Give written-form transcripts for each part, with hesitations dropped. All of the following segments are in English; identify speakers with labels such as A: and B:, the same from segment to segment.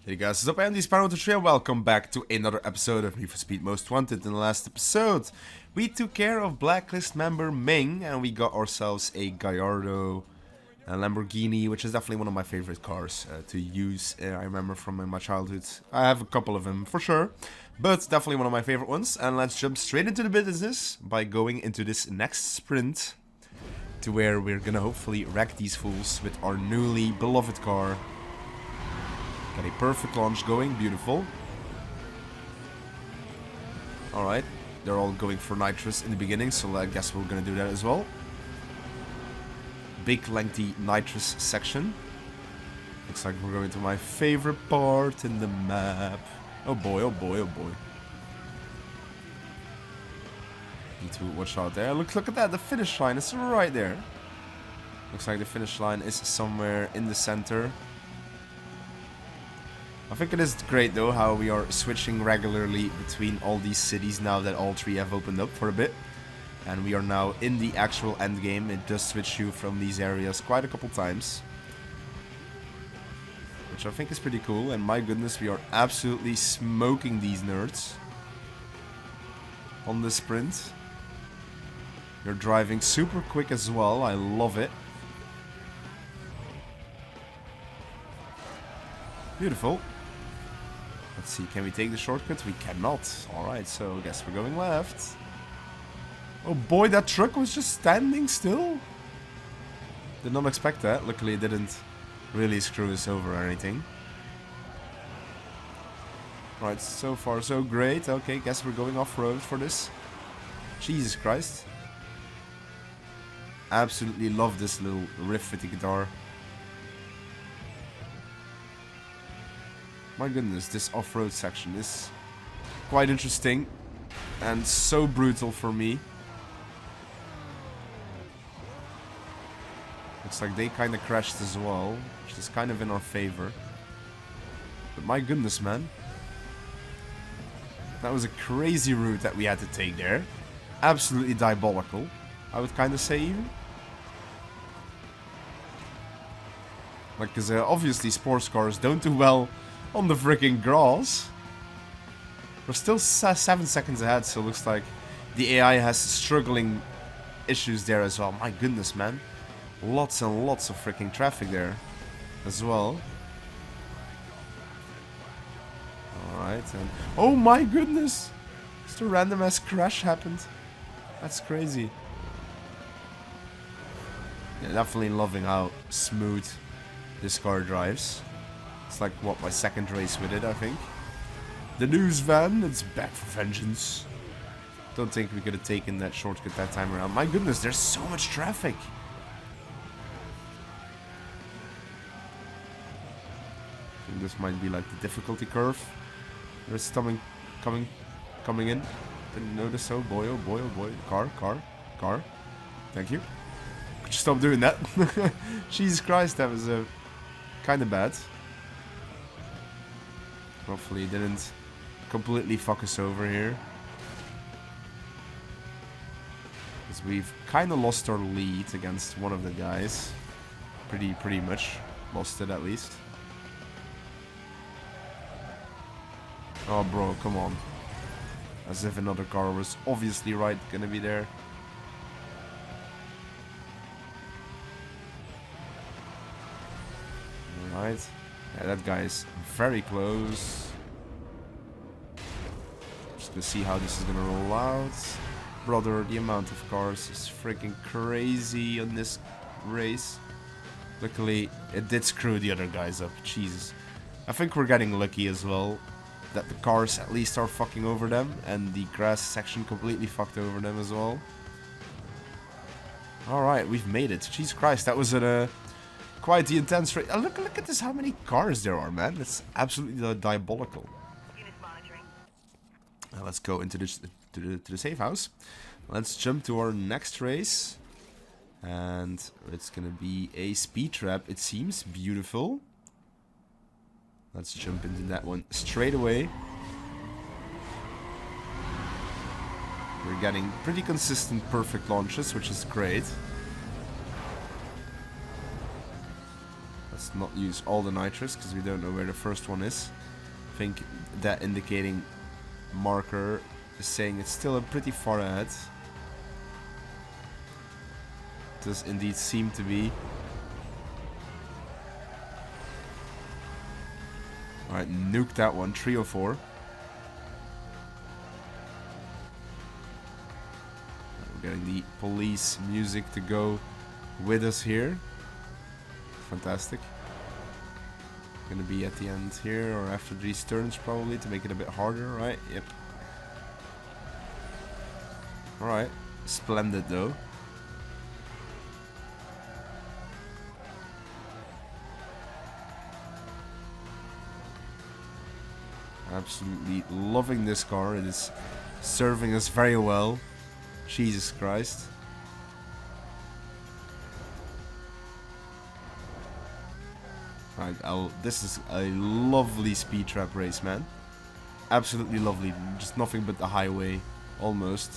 A: Hey guys, what's up? I am Sparrow23 and welcome back to another episode of Need for Speed Most Wanted. In the last episode, we took care of Blacklist member Ming and we got ourselves a Gallardo Lamborghini, which is definitely one of my favorite cars to use. I remember from my childhood. I have a couple of them for sure, but definitely one of my favorite ones. And let's jump straight into the business by going into this next sprint to where we're gonna hopefully wreck these fools with our newly beloved car. Got a perfect launch going, beautiful. Alright, they're all going for nitrous in the beginning, so I guess we're gonna do that as well. Big lengthy nitrous section. Looks like we're going to my favorite part in the map. Oh boy, oh boy, oh boy. Need to watch out there. Look at that, the finish line is right there. Looks like the finish line is somewhere in the center. I think it is great though how we are switching regularly between all these cities now that all three have opened up for a bit. And we are now in the actual end game. It does switch you from these areas quite a couple times. Which I think is pretty cool. And my goodness, we are absolutely smoking these nerds on the sprint. They're driving super quick as well. I love it. Beautiful. Let's see, can we take the shortcut? We cannot. Alright, so I guess we're going left. Oh boy, that truck was just standing still. Did not expect that. Luckily it didn't really screw us over or anything. Alright, so far so great. Okay, guess we're going off-road for this. Jesus Christ. Absolutely love this little riff with the guitar. My goodness, this off-road section is quite interesting and so brutal for me. Looks like they kind of crashed as well, which is kind of in our favor. But my goodness, man. That was a crazy route that we had to take there. Absolutely diabolical, I would kind of say even. Like, because obviously sports cars don't do well on the freaking grass. We're still 7 seconds ahead, so it looks like the AI has struggling issues there as well. My goodness, man. Lots and lots of freaking traffic there as well. Alright, and oh my goodness! Just a random ass crash happened. That's crazy. Yeah, definitely loving how smooth this car drives. It's like, what, my second race with it, I think. The news van, it's back for vengeance. Don't think we could have taken that shortcut that time around. My goodness, there's so much traffic. I think this might be like the difficulty curve. There's something coming in. Didn't notice. Oh boy, oh boy, oh boy. Car. Thank you. Could you stop doing that? Jesus Christ, that was kind of bad. Hopefully it didn't completely fuck us over here. Because we've kind of lost our lead against one of the guys. Pretty much. Lost it at least. Oh bro, come on. As if another car was obviously gonna be there. Alright. Yeah, that guy is very close. Just gonna see how this is gonna roll out. Brother, the amount of cars is freaking crazy on this race. Luckily, it did screw the other guys up. Jesus. I think we're getting lucky as well. That the cars at least are fucking over them. And the grass section completely fucked over them as well. Alright, we've made it. Jesus Christ, that was a... quite the intense race. Look at this, how many cars there are, man. It's absolutely diabolical. Now let's go into the safe house. Let's jump to our next race. And it's gonna be a speed trap, it seems. Beautiful. Let's jump into that one straight away. We're getting pretty consistent perfect launches, which is great. Let's not use all the nitrous because we don't know where the first one is. I think that indicating marker is saying it's still pretty far ahead. Does indeed seem to be. Alright, nuke that one. 304. We're getting the police music to go with us here. Fantastic. Gonna be at the end here or after these turns probably to make it a bit harder, right? Yep. Alright. Splendid though. Absolutely loving this car. It is serving us very well. Jesus Christ. Right, this is a lovely speed trap race, man. Absolutely lovely. Just nothing but the highway, almost.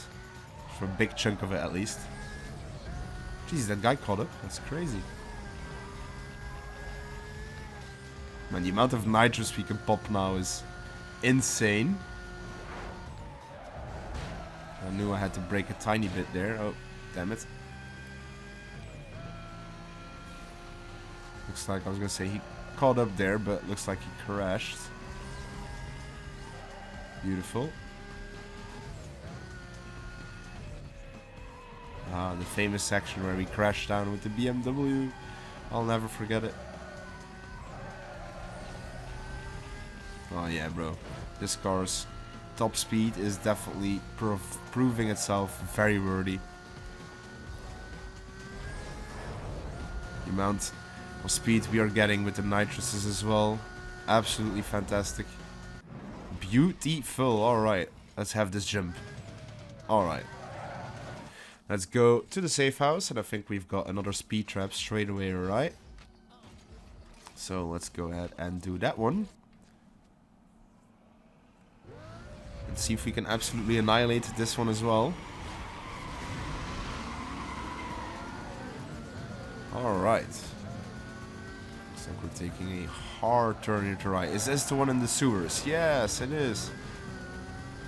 A: For a big chunk of it, at least. Jeez, that guy caught up. That's crazy. Man, the amount of nitrous we can pop now is insane. I knew I had to brake a tiny bit there. Oh, damn it. Looks like I was gonna say he caught up there, but looks like he crashed. Beautiful. Ah, the famous section where we crashed down with the BMW. I'll never forget it. Oh yeah, bro. This car's top speed is definitely proving itself very worthy. The amount of speed we are getting with the nitruses as well. Absolutely fantastic. Beautiful. Alright. Let's have this jump. Alright. Let's go to the safe house. And I think we've got another speed trap straight away, right? So let's go ahead and do that one. Let's see if we can absolutely annihilate this one as well. Alright. Looks like we're taking a hard turn here to right. Is this the one in the sewers? Yes, it is.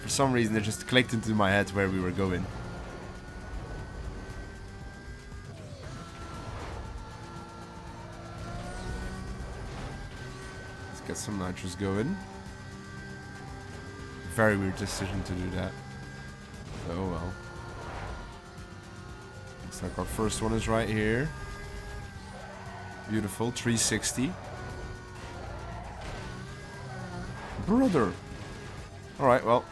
A: For some reason it just clicked into my head where we were going. Let's get some nitrous going. Very weird decision to do that. Oh well. Looks like our first one is right here. Beautiful. 360. Brother. Alright, well.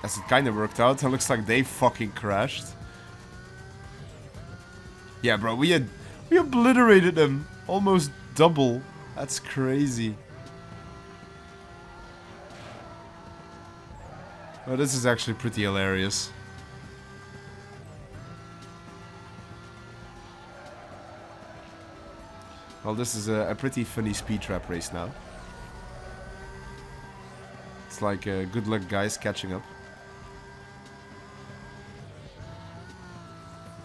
A: As it kind of worked out, it looks like they fucking crashed. Yeah, bro, we obliterated them. Almost double. That's crazy. Oh, this is actually pretty hilarious. Well, this is a pretty funny speed trap race now. It's like good luck guys catching up.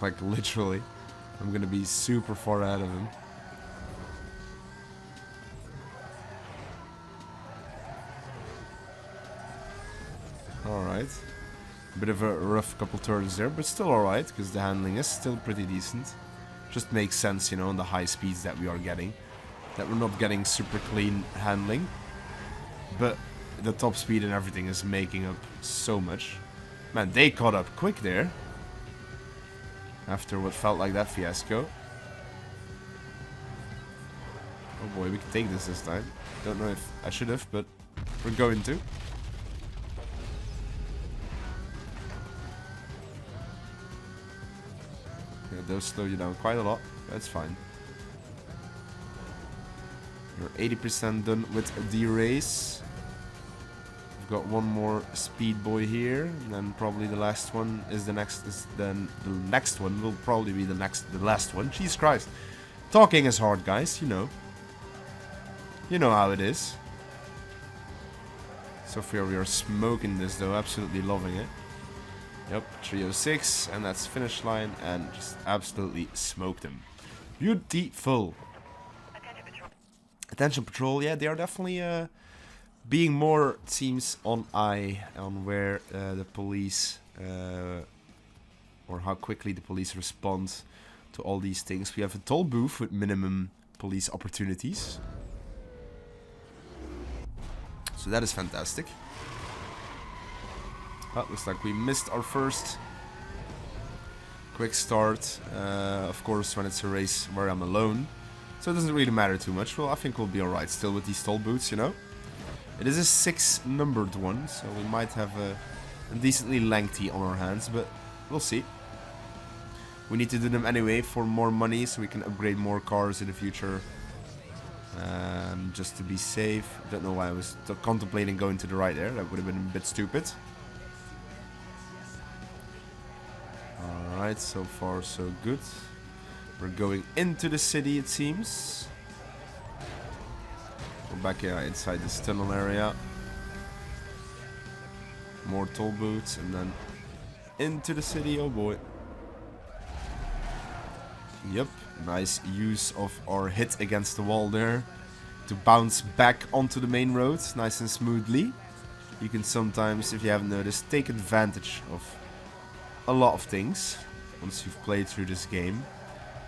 A: Like literally. I'm gonna be super far ahead of him. Alright. A bit of a rough couple turns there, but still alright, because the handling is still pretty decent. Just makes sense, you know, on the high speeds that we are getting. That we're not getting super clean handling. But the top speed and everything is making up so much. Man, they caught up quick there. After what felt like that fiasco. Oh boy, we can take this time. Don't know if I should have, but we're going to. Yeah, those slow you down quite a lot. That's fine. We're 80% done with the race. We've got one more speed boy here, and then probably the last one is the next. Then the next one will probably be the last one. Jesus Christ, talking is hard, guys. You know. You know how it is. So far we are smoking this though, absolutely loving it. Yep, 306, and that's finish line, and just absolutely smoked him. Beautiful. Attention patrol, yeah, they are definitely being more, it seems, on eye on where the police, or how quickly the police respond to all these things. We have a toll booth with minimum police opportunities. So that is fantastic. Oh, looks like we missed our first quick start. Of course, when it's a race where I'm alone. So it doesn't really matter too much. Well, I think we'll be alright still with these toll booths, you know. It is a 6 numbered one, so we might have a decently lengthy on our hands, but we'll see. We need to do them anyway for more money, so we can upgrade more cars in the future. Just to be safe. I don't know why I was contemplating going to the right there. That would have been a bit stupid. Alright, so far so good. We're going into the city, it seems. We're back inside this tunnel area. More toll booths and then into the city. Oh boy. Yep, nice use of our hit against the wall there to bounce back onto the main road nice and smoothly. You can sometimes, if you haven't noticed, take advantage of a lot of things once you've played through this game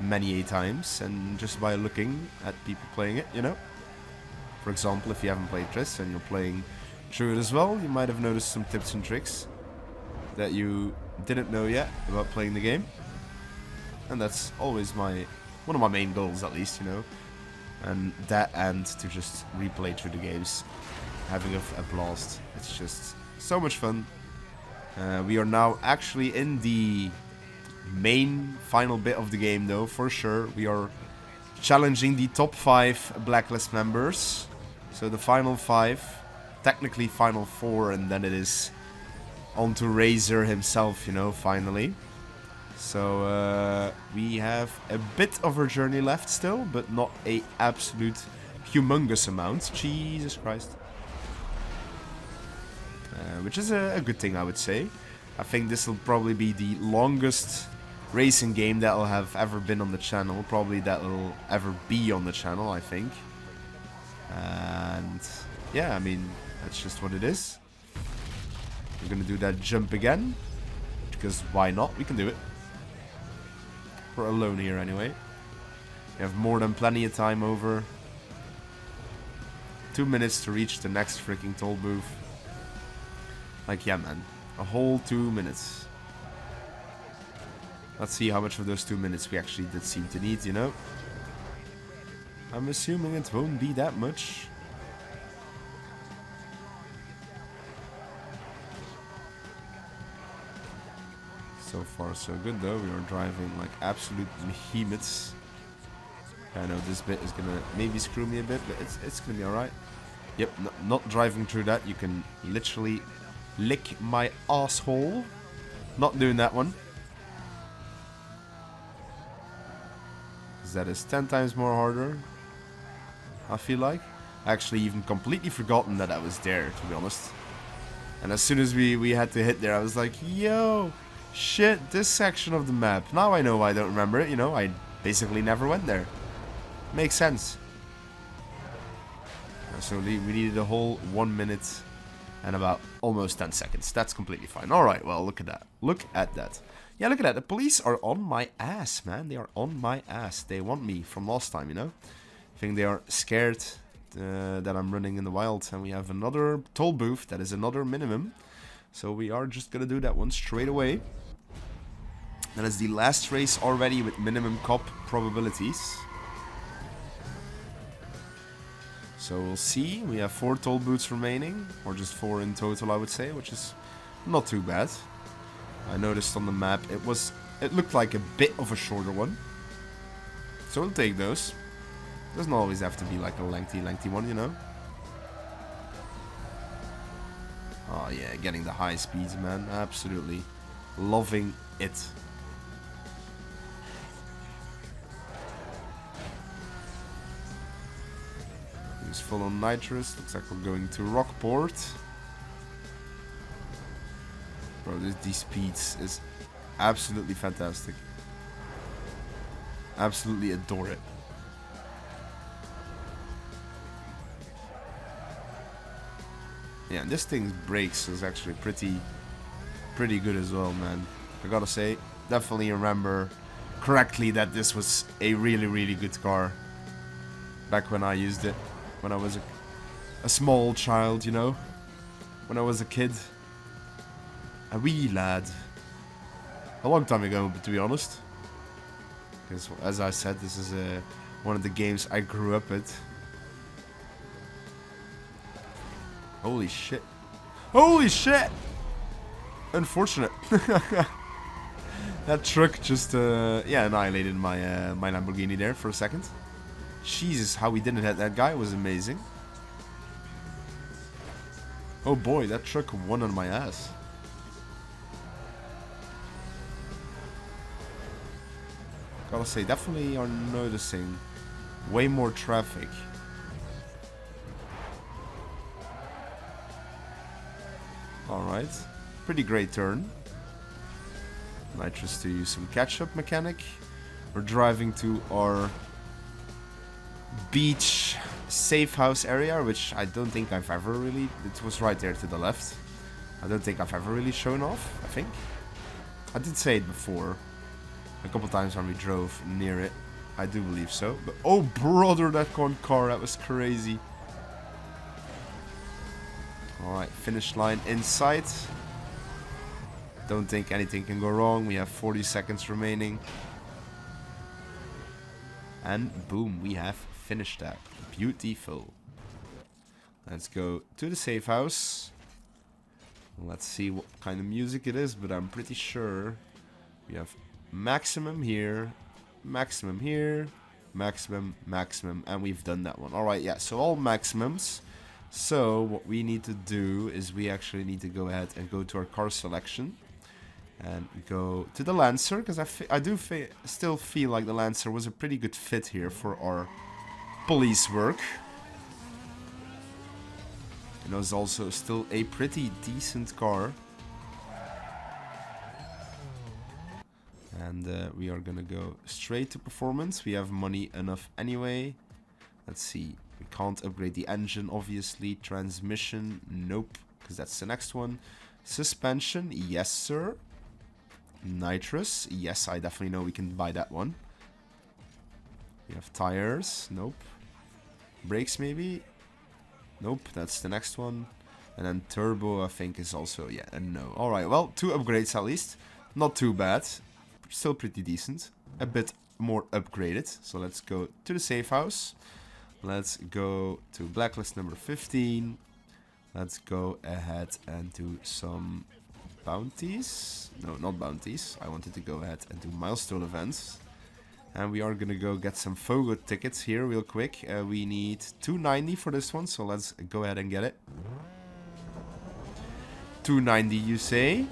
A: many times, and just by looking at people playing it, you know. For example, if you haven't played this and you're playing through it as well, you might have noticed some tips and tricks that you didn't know yet about playing the game. And that's always one of my main goals, at least, you know. And to just replay through the games, having a blast. It's just so much fun. We are now actually in the main final bit of the game, though, for sure. We are challenging the top 5 Blacklist members. So the final 5, technically final 4, and then it is on to Razor himself, you know, finally. So we have a bit of our journey left still, but not a absolute humongous amount. Jesus Christ. Which is a good thing, I would say. I think this will probably be the longest racing game that will have ever been on the channel. Probably that will ever be on the channel, I think. And yeah, I mean, that's just what it is. We're gonna do that jump again, because why not? We can do it. We're alone here anyway. We have more than plenty of time over. 2 minutes to reach the next freaking toll booth. Like, yeah, man. A whole 2 minutes. Let's see how much of those 2 minutes we actually did seem to need, you know? I'm assuming it won't be that much. So far so good though. We are driving like absolute behemoths. I know this bit is gonna maybe screw me a bit, but it's gonna be alright. Yep, not driving through that. You can literally lick my asshole. Not doing that one. Because that is 10 times more harder, I feel like. I actually even completely forgotten that I was there, to be honest. And as soon as we had to hit there, I was like, yo, shit, this section of the map. Now I know why I don't remember it, you know. I basically never went there. Makes sense. So we needed a whole 1 minute and about almost 10 seconds. That's completely fine. Alright, well, look at that. Look at that. Yeah, look at that. The police are on my ass, man. They are on my ass. They want me from last time, you know. I think they are scared that I'm running in the wild. And we have another toll booth. That is another minimum. So we are just going to do that one straight away. That is the last race already with minimum cop probabilities. So we'll see. We have 4 toll booths remaining. Or just 4 in total, I would say. Which is not too bad. I noticed on the map it looked like a bit of a shorter one. So we'll take those. Doesn't always have to be like a lengthy one, you know. Oh yeah, getting the high speeds, man. Absolutely loving it. Use full on nitrous. Looks like we're going to Rockport. Bro, these speeds is absolutely fantastic. Absolutely adore it. Yeah, and this thing's brakes is actually pretty good as well, man. I gotta say, definitely remember correctly that this was a really good car back when I used it, when I was a small child, you know, when I was a kid, a wee lad, a long time ago, to be honest, because as I said, this is one of the games I grew up with. Holy shit. Holy shit! Unfortunate. That truck just, yeah, annihilated my my Lamborghini there for a second. Jesus, how we didn't hit that guy was amazing. Oh boy, that truck won on my ass. Gotta say, definitely are noticing way more traffic. Alright, pretty great turn. Nitrous to use some catch-up mechanic. We're driving to our beach safe house area, which I don't think I've ever really... It was right there to the left. I don't think I've ever really shown off, I think. I did say it before. A couple times when we drove near it. I do believe so. But oh brother, that car, that was crazy. Alright, finish line in sight. Don't think anything can go wrong. We have 40 seconds remaining. And boom, we have finished that. Beautiful. Let's go to the safe house. Let's see what kind of music it is, but I'm pretty sure we have maximum here, maximum here, maximum, maximum, and we've done that one. Alright, yeah, so all maximums. So what we need to do is we actually need to go ahead and go to our car selection and go to the Lancer, because I do still feel like the Lancer was a pretty good fit here for our police work. And it was also still a pretty decent car. And we are gonna go straight to performance. We have money enough anyway. Let's see. We can't upgrade the engine, obviously. Transmission, nope, because that's the next one. Suspension, yes, sir. Nitrous, yes, I definitely know we can buy that one. We have tires, nope. Brakes, maybe? Nope, that's the next one. And then turbo, I think, is also, yeah, a no. Alright, well, 2 upgrades at least. Not too bad. Still pretty decent. A bit more upgraded. So let's go to the safe house. Let's go to blacklist number 15. Let's go ahead and do some bounties. No, not bounties. I wanted to go ahead and do milestone events. And we are gonna go get some Fogo tickets here real quick. We need 290 for this one, so let's go ahead and get it. 290, you say?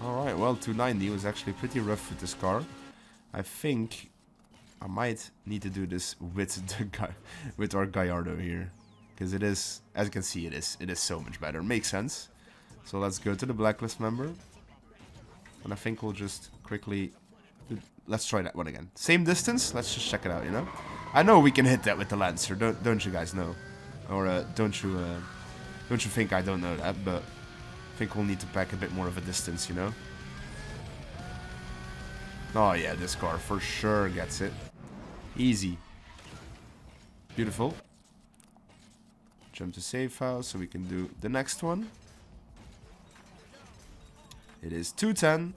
A: Alright, well, 290 was actually pretty rough with this car. I think I might need to do this with the guy, with our Gallardo here. Because it is, as you can see, it is so much better. Makes sense. So let's go to the blacklist member. And I think we'll just quickly... Let's try that one again. Same distance, let's just check it out, you know? I know we can hit that with the Lancer, don't you guys know? Or don't you think I don't know that, but... I think we'll need to pack a bit more of a distance, you know? Oh yeah, this car for sure gets it. Easy. Beautiful. Jump to safe house so we can do the next one. It is 210.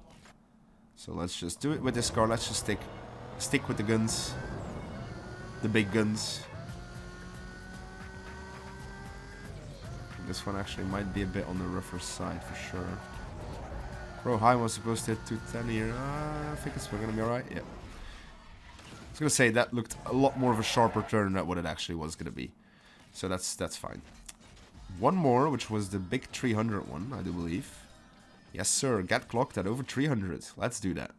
A: So let's just do it with this car. Let's just stick with the guns. The big guns. This one actually might be a bit on the rougher side for sure. Bro, high was supposed to hit 210 here. I think it's gonna be alright. Yeah. I was gonna say that looked a lot more of a sharper turn than what it actually was gonna be. So that's fine. One more, which was the big 300 one, I do believe. Yes, sir. Get clocked at over 300. Let's do that.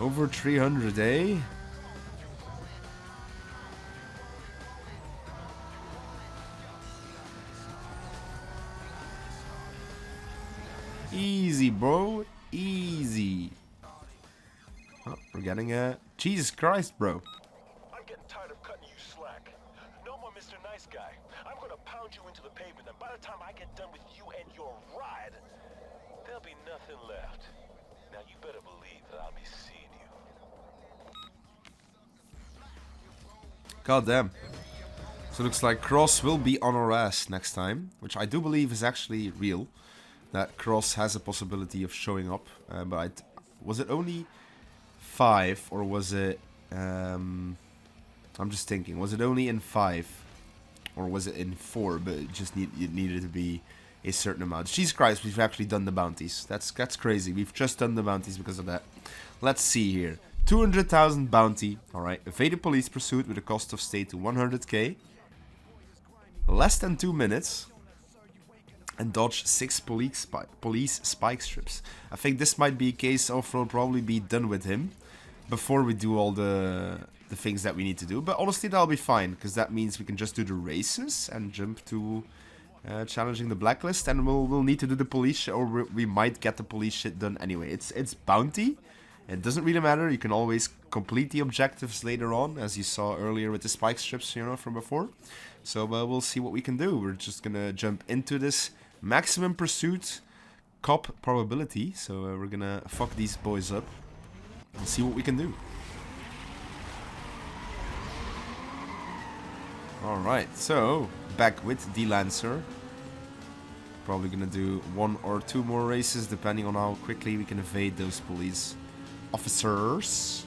A: Over 300, eh? Easy, bro. Easy. Oh, we're getting a... Jesus Christ, bro.
B: I'm getting tired of cutting you slack. No more Mr. Nice Guy. I'm gonna pound you into the pavement, and by the time I get done with you and your ride, there'll be nothing left. Now you better believe that I'll be seeing you.
A: God damn. So it looks like Cross will be on our ass next time, which I do believe is actually real. That Cross has a possibility of showing up, but was it only 5 or was it... I'm just thinking, was it only in 5 or was it in 4? But it just needed to be a certain amount. Jesus Christ, we've actually done the bounties. That's crazy. We've just done the bounties because of that. Let's see here. 200,000 bounty. Alright. Evade a police pursuit with a cost of stay to 100k. Less than 2 minutes. And dodge 6 police spike strips. I think this might be a case of we'll probably be done with him before we do all the things that we need to do. But honestly, that'll be fine, because that means we can just do the races and jump to challenging the blacklist, and we'll need to do the police shit, or we might get the police shit done anyway. It's bounty. It doesn't really matter. You can always complete the objectives later on, as you saw earlier with the spike strips, you know, from before. So we'll see what we can do. We're just gonna jump into this maximum pursuit cop probability. So we're gonna fuck these boys up and see what we can do. Alright, so back with the Lancer. Probably gonna do 1 or 2 more races depending on how quickly we can evade those police officers.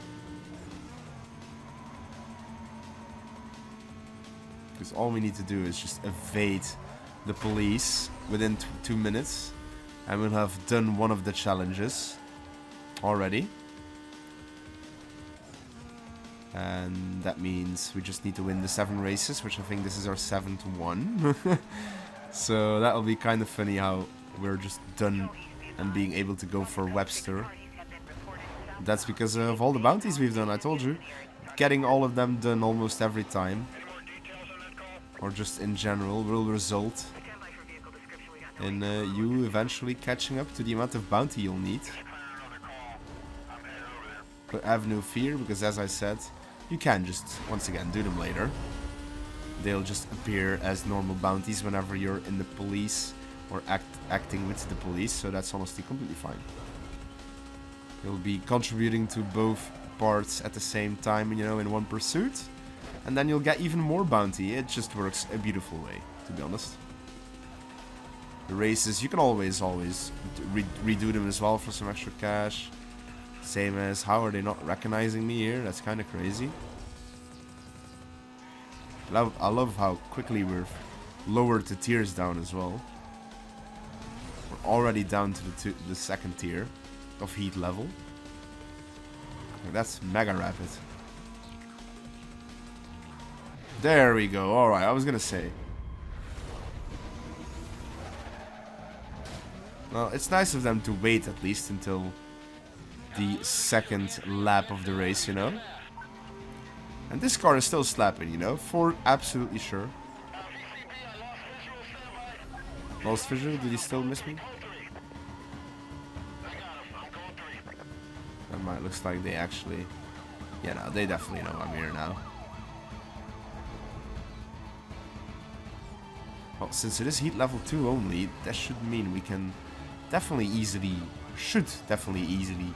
A: Because all we need to do is just evade the police within 2 minutes, and we'll have done one of the challenges already. And that means we just need to win the 7 races, which I think this is our 7th one. So that'll be kind of funny how we're just done and being able to go for Webster. That's because of all the bounties we've done, I told you. Getting all of them done almost every time, or just in general, will result in you eventually catching up to the amount of bounty you'll need. But have no fear, because as I said, you can just, once again, do them later. They'll just appear as normal bounties whenever you're in the police or acting with the police, so that's honestly completely fine. You'll be contributing to both parts at the same time, you know, in one pursuit. And then you'll get even more bounty. It just works a beautiful way, to be honest. The races, you can always redo them as well for some extra cash. Same as, how are they not recognizing me here? That's kind of crazy. I love how quickly we've lowered the tiers down as well. We're already down to the 2nd tier of heat level. That's mega rapid. There we go. Alright, I was gonna say. Well, it's nice of them to wait at least until the 2nd lap of the race, you know? And this car is still slapping, you know? For absolutely sure. Lost visual? Did he still miss me? That might looks like they actually... Yeah, no, they definitely know I'm here now. Well, since it is heat level 2 only, that should mean we can definitely easily... Should definitely easily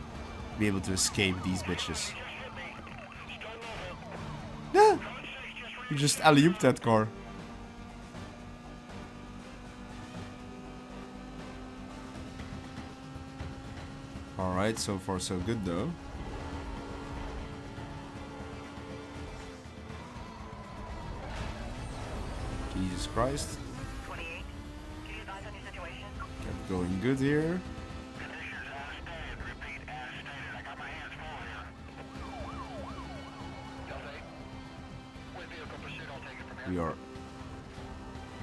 A: be able to escape these bitches. Yeah! You just alley-ooped that car. Alright, so far so good though. Jesus Christ. Kept going good here. We are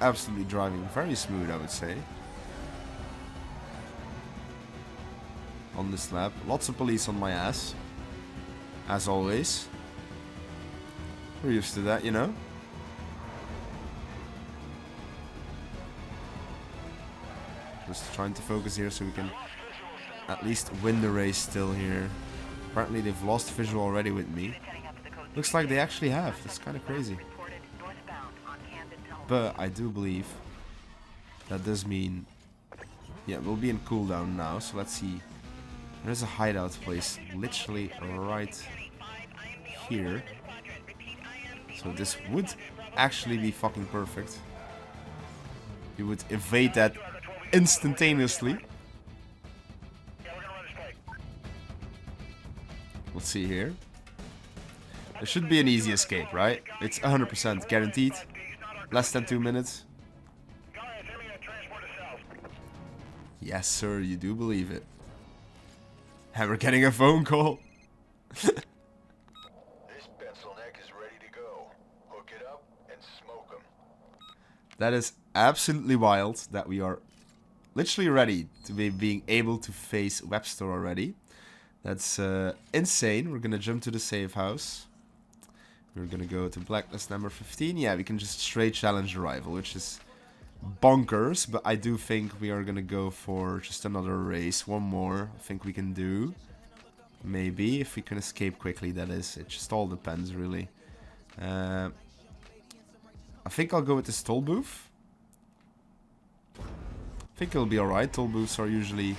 A: absolutely driving very smooth, I would say. On this lap. Lots of police on my ass. As always. We're used to that, you know? Just trying to focus here so we can at least win the race still here. Apparently they've lost visual already with me. Looks like they actually have. That's kind of crazy. But I do believe that does mean... Yeah, we'll be in cooldown now. So let's see. There's a hideout place literally right here. So this would actually be fucking perfect. You would evade that instantaneously. Let's see here. There should be an easy escape, right? It's 100% guaranteed. Less than 2 minutes. Yes, sir, you do believe it. And we're getting a phone call.
B: This pencil neck is ready to go. Hook it up and smoke 'em.
A: That is absolutely wild that we are literally ready to be being able to face Webster already. That's insane. We're gonna jump to the safe house. We're gonna go to blacklist number 15. Yeah, we can just straight challenge the rival, which is bonkers. But I do think we are gonna go for just another race. One more, I think we can do. Maybe, if we can escape quickly, that is. It just all depends, really. I think I'll go with this toll booth. I think it'll be alright. Toll booths are usually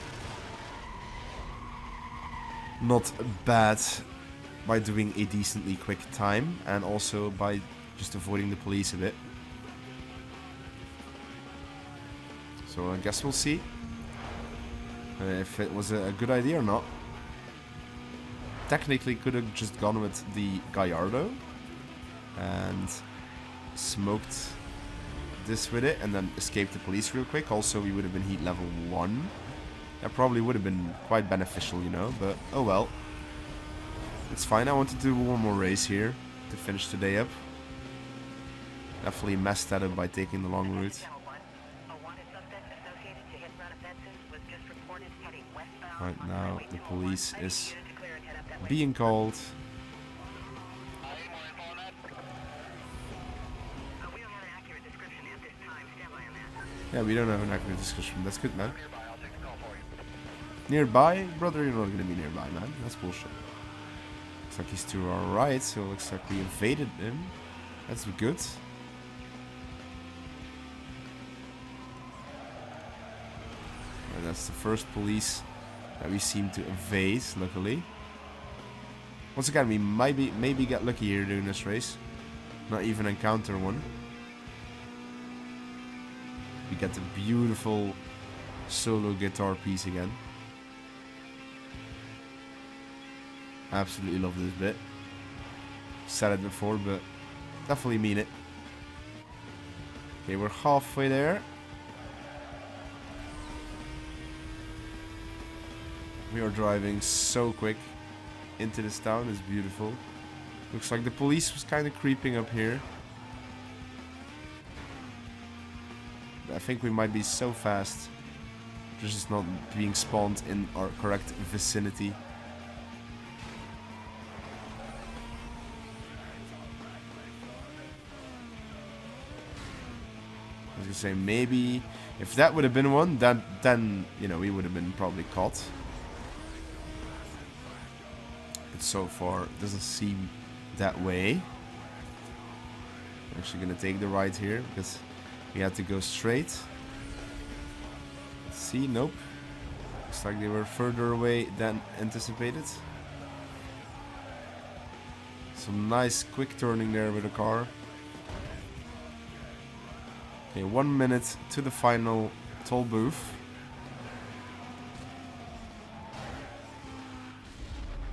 A: not bad by doing a decently quick time, and also by just avoiding the police a bit. So I guess we'll see if it was a good idea or not. Technically could have just gone with the Gallardo and smoked this with it and then escaped the police real quick. Also, we would have been heat level 1. That probably would have been quite beneficial, you know, but oh well. It's fine. I want to do one more race here to finish the day up. Definitely messed that up by taking the long route. Right now, the police is being called. Yeah, we don't have an accurate description. That's good, man. Nearby? Brother, you're not gonna be nearby, man. That's bullshit. Looks like he's to our right, so it looks like we evaded him. That's good. And that's the first police that we seem to evade, luckily. Once again, we might maybe get lucky here during this race. Not even encounter one. We get the beautiful solo guitar piece again. Absolutely love this bit. Said it before, but definitely mean it. Okay, we're halfway there. We are driving so quick into this town. It's beautiful. Looks like the police was kind of creeping up here. I think we might be so fast. Just not being spawned in our correct vicinity. I was gonna say, maybe if that would have been one, then you know, we would have been probably caught. But so far, it doesn't seem that way. I'm actually gonna take the right here because we had to go straight. Let's see, nope. Looks like they were further away than anticipated. Some nice quick turning there with the car. Okay, 1 minute to the final toll booth.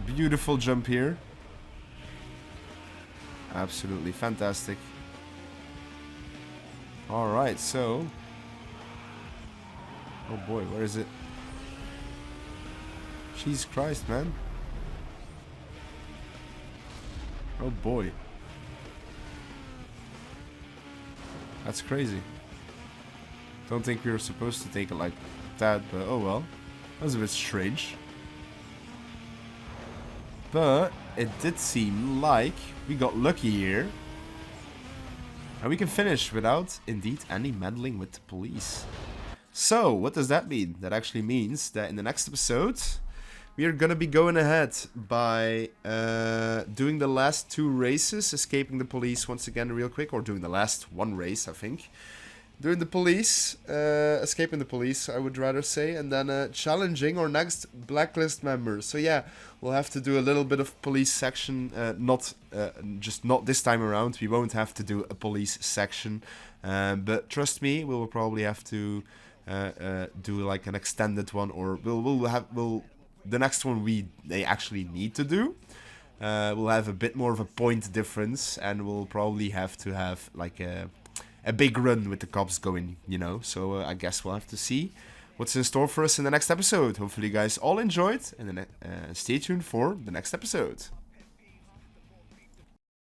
A: Beautiful jump here. Absolutely fantastic. Alright, so... Oh boy, where is it? Jesus Christ, man. Oh boy. That's crazy. Don't think we were supposed to take it like that, but oh well. That was a bit strange. But it did seem like we got lucky here. And we can finish without, indeed, any meddling with the police. So, what does that mean? That actually means that in the next episode, we are gonna be going ahead by doing the last 2 races, escaping the police once again real quick, or doing the last 1 race, I think. Doing the police, escaping the police, I would rather say, and then challenging our next blacklist member. So yeah, we'll have to do a little bit of police section, not this time around. We won't have to do a police section, but trust me, we will probably have to do like an extended one, or the next one they actually need to do. We'll have a bit more of a point difference, and we'll probably have to have like a big run with the cops going, you know. So I guess we'll have to see what's in store for us in the next episode. Hopefully you guys all enjoyed, and then stay tuned for the next episode.